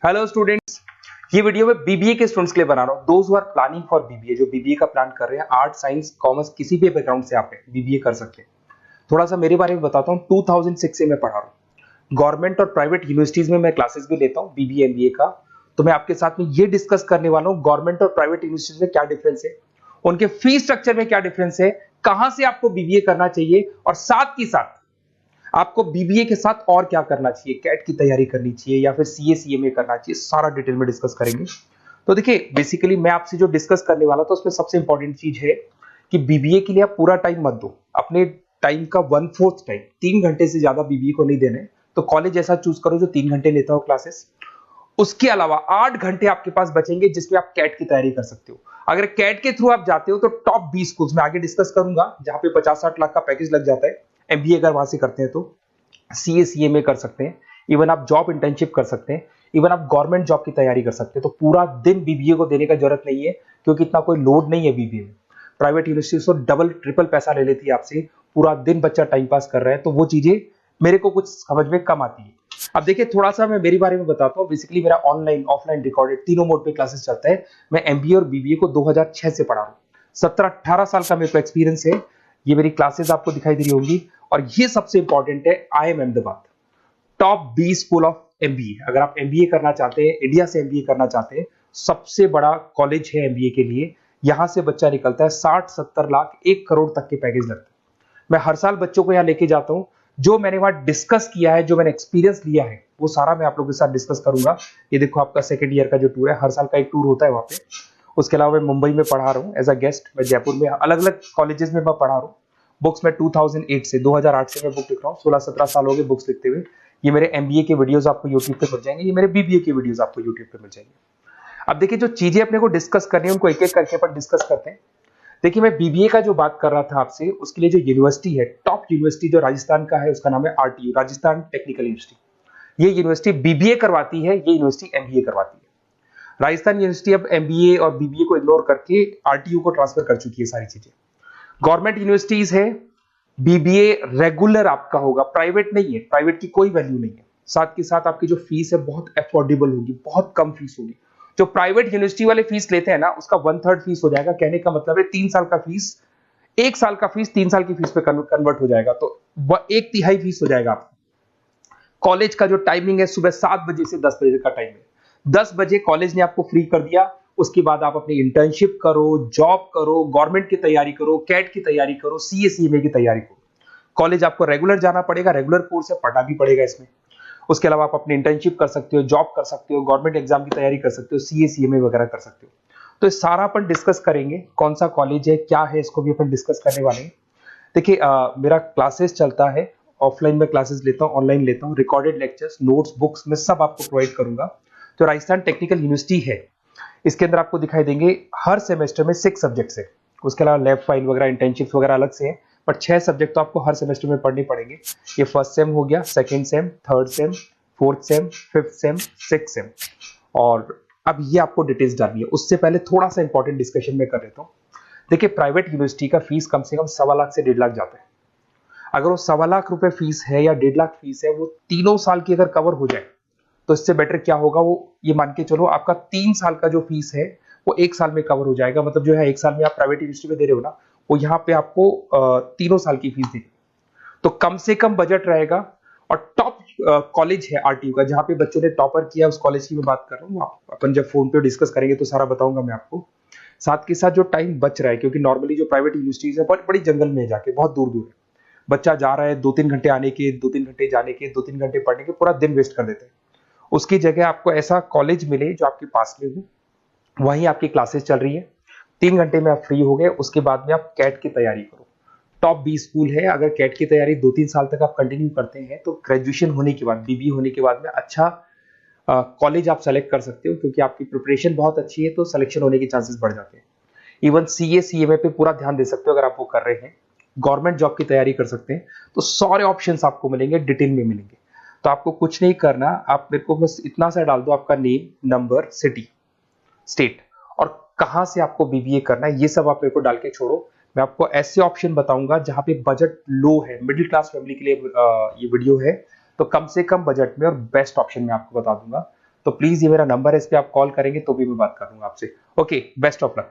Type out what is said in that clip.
Hello students, ये video मैं BBA के स्टूडेंट्स के लिए बना रहा हूँ। Those who are planning for BBA, जो बीबीए का प्लान कर रहे हैं, आर्ट साइंस कॉमर्स किसी भी बैकग्राउंड से आप बीबीए कर सकते हैं। थोड़ा सा मेरे बारे में बताता हूँ। 2006 से मैं पढ़ा रहा हूँ। गवर्नमेंट और प्राइवेट यूनिवर्सिटीज में मैं क्लासेस भी लेता हूँ बीबीए एमबीए का। तो मैं आपके साथ में ये डिस्कस करने वाला हूँ गवर्नमेंट और प्राइवेट यूनिवर्सिटीज में क्या डिफरेंस है, उनके फीस स्ट्रक्चर में क्या डिफरेंस है, कहां से आपको बीबीए करना चाहिए और साथ ही साथ आपको बीबीए के साथ और क्या करना चाहिए, कैट की तैयारी करनी चाहिए या फिर सीए सीएमए करना चाहिए, सारा डिटेल में डिस्कस करेंगे। तो देखिए, बेसिकली मैं आपसे जो डिस्कस करने वाला था उसमें सबसे इंपॉर्टेंट चीज है कि बीबीए के लिए आप पूरा टाइम मत दो। अपने टाइम का 1/4 टाइम, 3 घंटे से ज्यादा बीबीए को नहीं देने। तो कॉलेज ऐसा चूज करो जो 3 घंटे लेता हो क्लासेस। उसके अलावा 8 घंटे आपके पास बचेंगे जिसमें आप कैट की तैयारी कर सकते हो। अगर कैट के थ्रू आप जाते हो तो टॉप 20 स्कूल्स में आगे डिस्कस करूंगा, जहां पे 50-60 लाख का पैकेज लग जाता है। एमबीए अगर वहां से करते हैं तो सीए सीएमए कर सकते हैं, इवन आप जॉब इंटर्नशिप कर सकते हैं, इवन आप गवर्नमेंट जॉब की तैयारी कर सकते हैं। तो पूरा दिन बीबीए को देने का जरूरत नहीं है, क्योंकि इतना कोई लोड नहीं है बीबीए में। प्राइवेट यूनिवर्सिटी तो डबल ट्रिपल पैसा ले लेती है आपसे, पूरा दिन बच्चा टाइम पास कर रहा है। तो वो चीजें मेरे को कुछ समझ में कम आती है। अब देखिए, थोड़ा सा मैं मेरे बारे में बताता हूँ। बेसिकली मेरा ऑनलाइन ऑफलाइन रिकॉर्डेड तीनों मोड पे क्लासेस चलता है। मैं एमबीए और बीबीए को 2006 से पढ़ा रहा हूँ। 17-18 साल का मेरे को एक्सपीरियंस है। ये मेरी क्लासेस आपको दिखाई दे रही होंगी। और ये सबसे इंपॉर्टेंट है, IIM Ahmedabad top 20 school of MBA. अगर आप एमबीए करना चाहते हैं, इंडिया से एमबीए करना चाहते हैं, सबसे बड़ा कॉलेज है एमबीए के लिए। यहां से बच्चा निकलता है 60-70 लाख 1 करोड़ तक के पैकेज लगते हैं। मैं हर साल बच्चों को यहाँ लेके जाता हूँ। जो मैंने वहां डिस्कस किया है, जो मैंने एक्सपीरियंस लिया है, वो सारा मैं आप लोगों के साथ डिस्कस करूंगा। ये देखो, आपका सेकंड ईयर का जो टूर है, हर साल का एक टूर होता है वहां पे। उसके अलावा मैं मुंबई में पढ़ा रहा हूँ एज अ गेस्ट। मैं जयपुर में अलग अलग कॉलेजेस में मैं पढ़ा रहा हूँ। बुक्स में 2008 से मैं बुक लिख रहा हूँ। 16-17 साल हो गए बुक्स लिखते हुए। ये मेरे एमबीए के वीडियोस आपको यूट्यूब पे मिल जाएंगे, ये मेरे बीबीए के वीडियोस आपको यूट्यूब पे मिल जाएंगे। अब देखिए, जो चीजें अपने को डिस्कस करनी है उनको एक एक करके अपन डिस्कस करते हैं। देखिए, मैं बीबीए का जो बात कर रहा था आपसे, उसके लिए जो यूनिवर्सिटी है, टॉप यूनिवर्सिटी जो राजस्थान का है, उसका नाम है आरटीयू, राजस्थान टेक्निकल यूनिवर्सिटी। ये यूनिवर्सिटी बीबीए करवाती है, ये यूनिवर्सिटी एमबीए करवाती है। राजस्थान यूनिवर्सिटी अब एमबीए और बीबीए को इग्नोर करके आरटीयू को ट्रांसफर कर चुकी है सारी चीजें। गवर्नमेंट यूनिवर्सिटीज है, बीबीए रेगुलर आपका होगा, प्राइवेट नहीं है। प्राइवेट की कोई वैल्यू नहीं है। साथ के साथ आपकी जो फीस है बहुत अफोर्डेबल होगी, बहुत कम फीस होगी। जो प्राइवेट यूनिवर्सिटी वाले फीस लेते हैं ना, उसका 1/3 फीस हो जाएगा। कहने का मतलब है 3 साल का फीस, 1 साल का फीस 3 साल की फीस पे कन्वर्ट हो जाएगा। तो वह 1/3 फीस हो जाएगा आपका। कॉलेज का जो टाइमिंग है, सुबह 7 बजे से 10 बजे का टाइम है। 10 बजे कॉलेज ने आपको फ्री कर दिया। उसके बाद आप अपनी इंटर्नशिप करो, जॉब करो, गवर्नमेंट की तैयारी करो, कैट की तैयारी करो, सीए सीएमए की तैयारी करो। कॉलेज आपको रेगुलर जाना पड़ेगा, रेगुलर कोर्स है, पढ़ना भी पड़ेगा इसमें। उसके अलावा आप अपनी इंटर्नशिप कर सकते हो, जॉब कर सकते हो, गवर्नमेंट एग्जाम की तैयारी कर सकते हो, सीए सीएमए वगैरह कर सकते हो। तो ये सारा अपन डिस्कस करेंगे। कौन सा कॉलेज है, क्या है, इसको भी अपन डिस्कस करने वाले हैं। देखिए, मेरा क्लासेस चलता है, ऑफलाइन में क्लासेस लेता हूँ, ऑनलाइन लेता हूँ। रिकॉर्डेड लेक्चर्स, नोट्स, बुक्स में सब आपको प्रोवाइड करूंगा। तो राजस्थान टेक्निकल यूनिवर्सिटी है, इसके अंदर आपको दिखाई देंगे हर सेमेस्टर में 6 सब्जेक्ट्स है। उसके अलावा लैब फाइल वगैरह, इंटर्नशिप्स वगैरह अलग से है, बट 6 सब्जेक्ट तो आपको हर सेमेस्टर में पढ़ने पड़ेंगे। ये फर्स्ट सेम हो गया, second same, third same, fourth same, fifth sem, sixth same. और अब ये आपको डिटेल्स डालनी है। उससे पहले थोड़ा सा इंपॉर्टेंट डिस्कशन में कर लेता हूँ। देखिए, प्राइवेट यूनिवर्सिटी का फीस कम से कम 1.25 लाख से 1.5 लाख जाता है। अगर वो 1.25 लाख रुपए फीस है या 1.5 लाख फीस है, वो तीनों साल की अगर कवर हो जाए, तो इससे बेटर क्या होगा, वो ये मान के चलो आपका 3 साल का जो फीस है वो 1 साल में कवर हो जाएगा। मतलब जो है 1 साल में आप प्राइवेट यूनिवर्सिटी में दे रहे हो ना, वो यहाँ पे आपको तीनों साल की फीस देगी। तो कम से कम बजट रहेगा। और टॉप कॉलेज है आरटीयू का, जहां पे बच्चों ने टॉपर किया, उस कॉलेज की मैं बात कर रहा हूँ। अपन जब फोन पे डिस्कस करेंगे तो सारा बताऊंगा मैं आपको। साथ के साथ जो टाइम बच रहा है, क्योंकि नॉर्मली जो प्राइवेट यूनिवर्सिटीज है बहुत बड़ी जंगल में जाके, बहुत दूर दूर है, बच्चा जा रहा है, 2-3 घंटे आने के, 2-3 घंटे जाने के, 2-3 घंटे पढ़ने के, पूरा दिन वेस्ट कर देते हैं। उसकी जगह आपको ऐसा कॉलेज मिले जो आपके पास में हो, वहीं आपकी क्लासेस चल रही है, 3 घंटे में आप फ्री हो गए। उसके बाद में आप कैट की तैयारी करो। टॉप 20 स्कूल है। अगर कैट की तैयारी 2-3 साल तक आप कंटिन्यू करते हैं, तो ग्रेजुएशन होने के बाद, बीबीए होने के बाद में अच्छा कॉलेज आप सेलेक्ट कर सकते हो, क्योंकि आपकी प्रिपरेशन बहुत अच्छी है, तो सिलेक्शन होने के चांसेस बढ़ जाते हैं। इवन सीए सीएमए पे पूरा ध्यान दे सकते हो अगर आप वो कर रहे हैं। गवर्नमेंट जॉब की तैयारी कर सकते हैं। तो सारे ऑप्शंस आपको मिलेंगे, डिटेल में मिलेंगे। तो आपको कुछ नहीं करना, आप मेरे को बस इतना सा डाल दो, आपका नेम, नंबर, सिटी, स्टेट और कहां से आपको बीबीए करना है, ये सब आप मेरे को डाल के छोड़ो। मैं आपको ऐसे ऑप्शन बताऊंगा जहां पे बजट लो है, मिडिल क्लास फैमिली के लिए ये वीडियो है। तो कम से कम बजट में और बेस्ट ऑप्शन मैं आपको बता दूंगा। तो प्लीज ये मेरा नंबर है, इस पे आप कॉल करेंगे तो भी मैं बात करूंगा आपसे। Okay, best of luck.